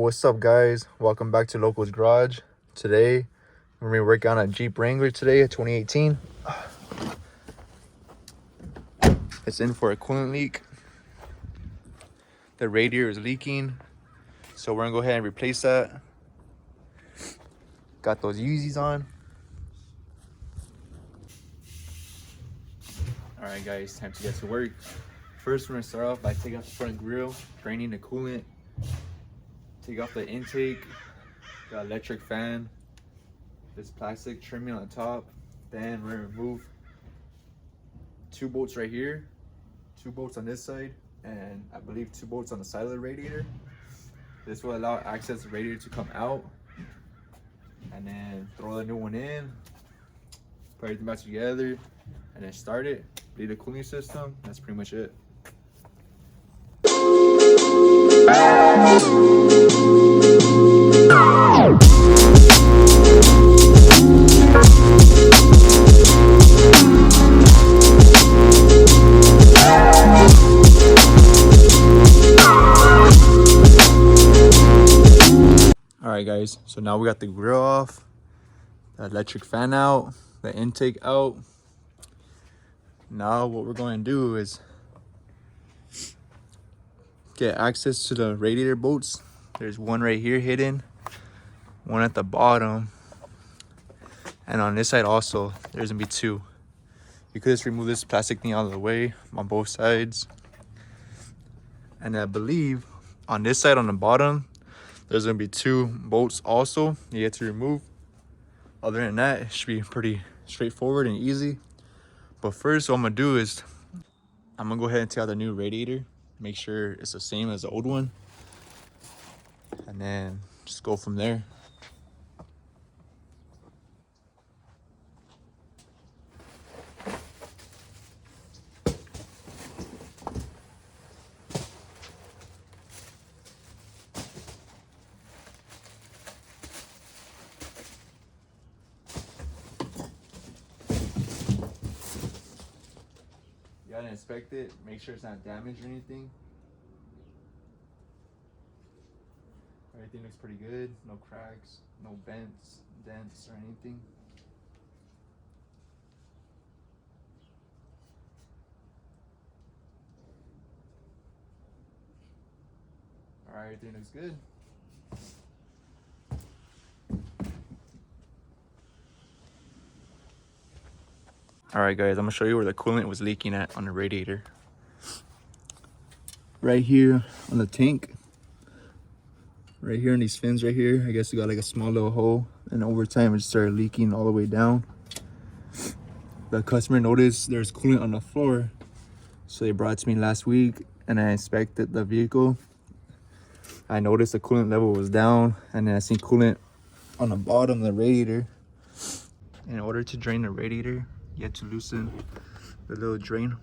What's up, guys? Welcome back to Locos.Garage. Today we're gonna be working on a Jeep Wrangler today, a 2018. It's in for a coolant leak. The radiator is leaking, so we're gonna go ahead and replace that. Got those Yeezys on. All right, guys, time to get to work. First, we're gonna start off by taking off the front grille, draining the coolant. Take off the intake, the electric fan, this plastic trimming on top. Then we're gonna remove 2 bolts right here, 2 bolts on this side, and I believe 2 bolts on the side of the radiator. This will allow access to the radiator to come out, and then throw the new one in, put everything back together, and then start it. Bleed the cooling system. That's pretty much it. Alright, guys, so now we got the grill off, the electric fan out, the intake out. Now what we're going to do is get access to the radiator bolts. There's one right here hidden, one at the bottom, and on this side also there's gonna be 2. You could just remove this plastic thing out of the way on both sides. And I believe on this side on the bottom there's gonna be 2 bolts also you get to remove. Other than that, it should be pretty straightforward and easy. But first, what I'm gonna do is I'm gonna go ahead and take out the new radiator, make sure it's the same as the old one, and then just go from there. You gotta inspect it, make sure it's not damaged or anything. Everything looks pretty good, no cracks, no bends, dents, or anything. Alright, everything looks good. Alright, guys, I'm gonna show you where the coolant was leaking at on the radiator. Right here on the tank. Right here in these fins right here, I guess we got like a small little hole, and over time it just started leaking all the way down. The customer noticed there's coolant on the floor, so they brought it to me last week, and I inspected the vehicle. I noticed the coolant level was down, and then I seen coolant on the bottom of the radiator. In order to drain the radiator, you have to loosen the little drain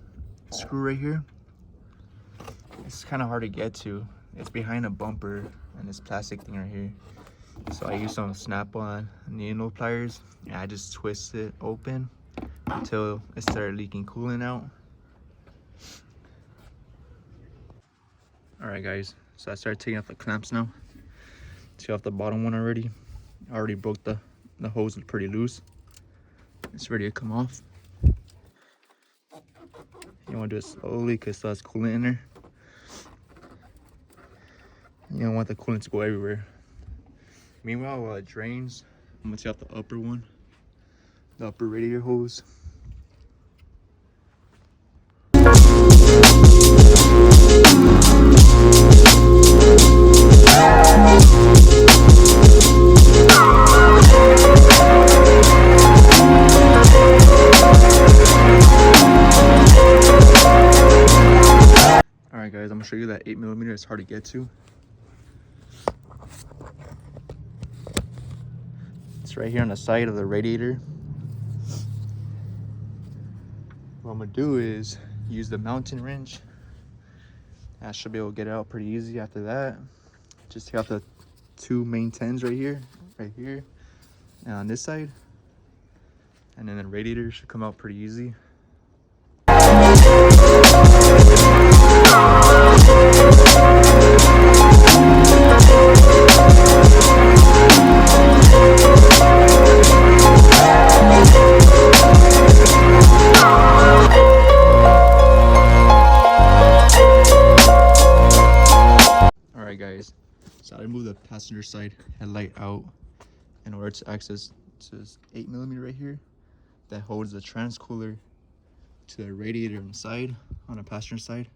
screw right here. It's kind of hard to get to. It's behind a bumper and this plastic thing right here. So I use some snap-on needle pliers, and I just twist it open until it started leaking coolant out. Alright, guys, so I started taking off the clamps now. Take off the bottom one already. I already broke the hose pretty loose. It's ready to come off. You want to do it slowly because it still has coolant in there. You don't want the coolant to go everywhere. Meanwhile, while it drains, I'm going to take off the upper one, the upper radiator hose. Alright, guys, I'm going to show you that 8mm is hard to get to. It's right here on the side of the radiator. What I'm gonna do is use the mounting wrench. I should be able to get it out pretty easy after that. Just take out the 2 main tens right here, and on this side. And then the radiator should come out pretty easy. passenger side headlight out in order to access to this 8mm right here that holds the transcooler to the radiator inside on the passenger side.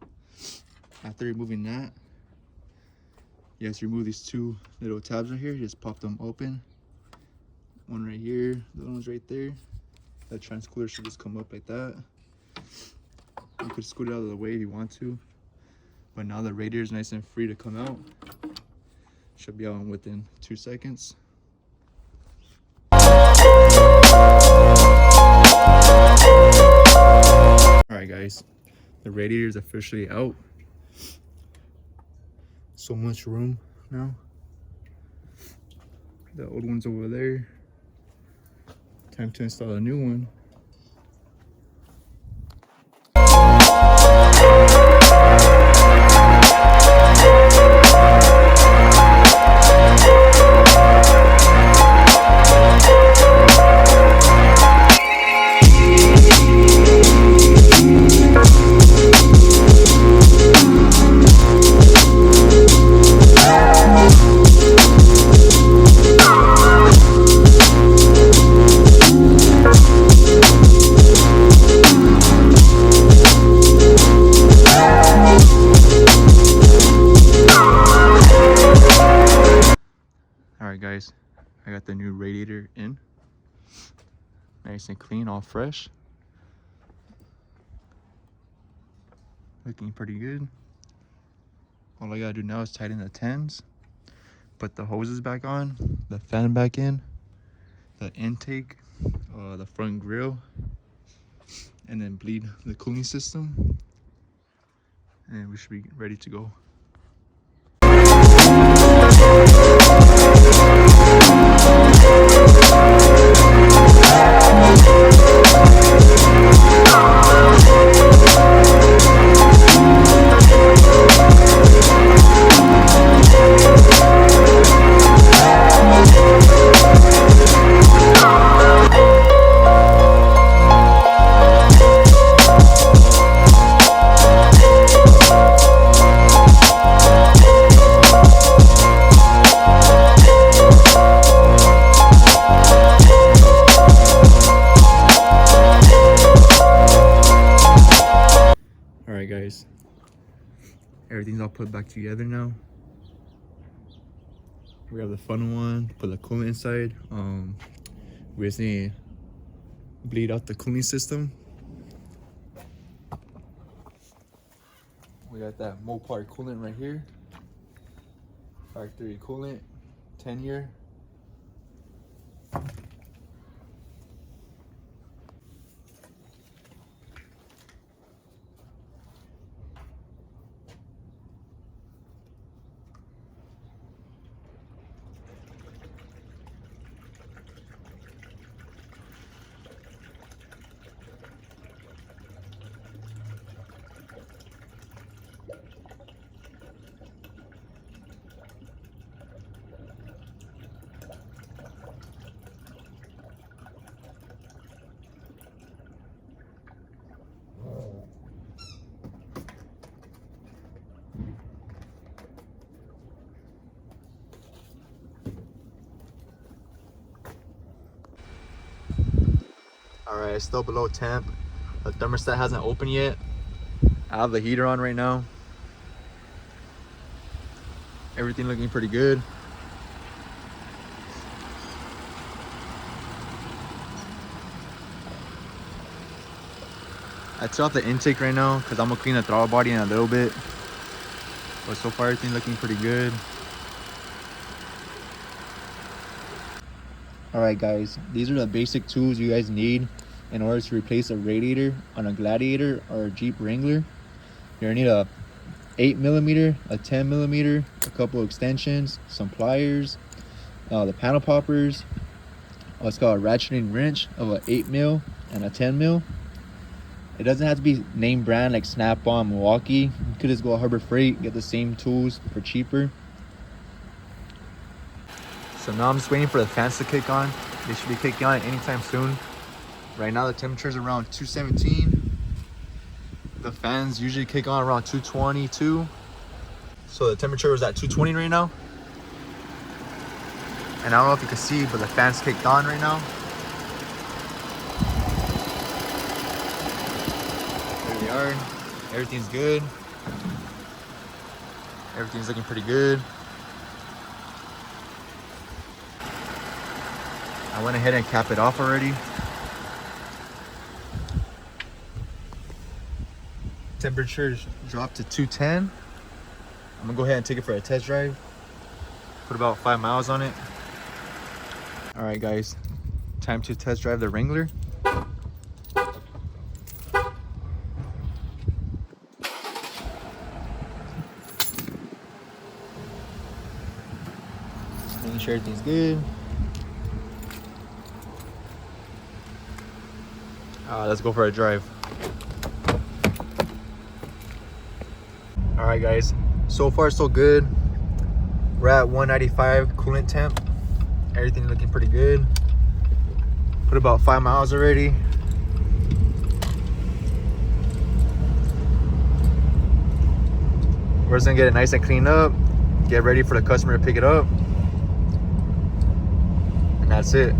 After removing that, you have to remove these two little tabs right here. Just pop them open. One right here, the other one's right there. That transcooler should just come up like that. You could scoot it out of the way if you want to, but now the radiator is nice and free to come out. Should be out within 2 seconds. Alright guys, the radiator is officially out. So much room now. The old one's over there. Time to install a new one. Alright guys, I got the new radiator in. Nice and clean, all fresh. Looking pretty good. All I gotta do now is tighten the 10s, put the hoses back on, the fan back in, the intake, the front grille, and then bleed the cooling system, and we should be ready to go. Alright guys, everything's all put back together now. We have the fun one, put the coolant inside. We just need to bleed out the cooling system. We got that Mopar coolant right here. Factory coolant, 10-year. Alright, it's still below temp. The thermostat hasn't opened yet. I have the heater on right now. Everything looking pretty good. I took out the intake right now because I'm gonna clean the throttle body in a little bit. But so far everything looking pretty good. Alright guys, these are the basic tools you guys need in order to replace a radiator on a Gladiator or a Jeep Wrangler. You're gonna need a 8mm, a 10mm, a couple of extensions, some pliers, the panel poppers, what's called a ratcheting wrench of a 8mm and a 10mm. It doesn't have to be name brand like Snap-on, Milwaukee. You could just go Harbor Freight, get the same tools for cheaper. So now I'm just waiting for the fans to kick on. They should be kicking on anytime soon. Right now the temperature is around 217. The fans usually kick on around 222. So the temperature is at 220 right now. And I don't know if you can see, but the fan's kicked on right now. There we are. Everything's good. Everything's looking pretty good. I went ahead and capped it off already. Temperature dropped to 210. I'm gonna go ahead and take it for a test drive. Put about 5 miles on it. All right, guys, time to test drive the Wrangler. Making sure everything's good. Let's go for a drive. All right, guys, so far so good. We're at 195 coolant temp. Everything looking pretty good. Put about 5 miles already. We're just gonna get it nice and cleaned up, get ready for the customer to pick it up, and that's it.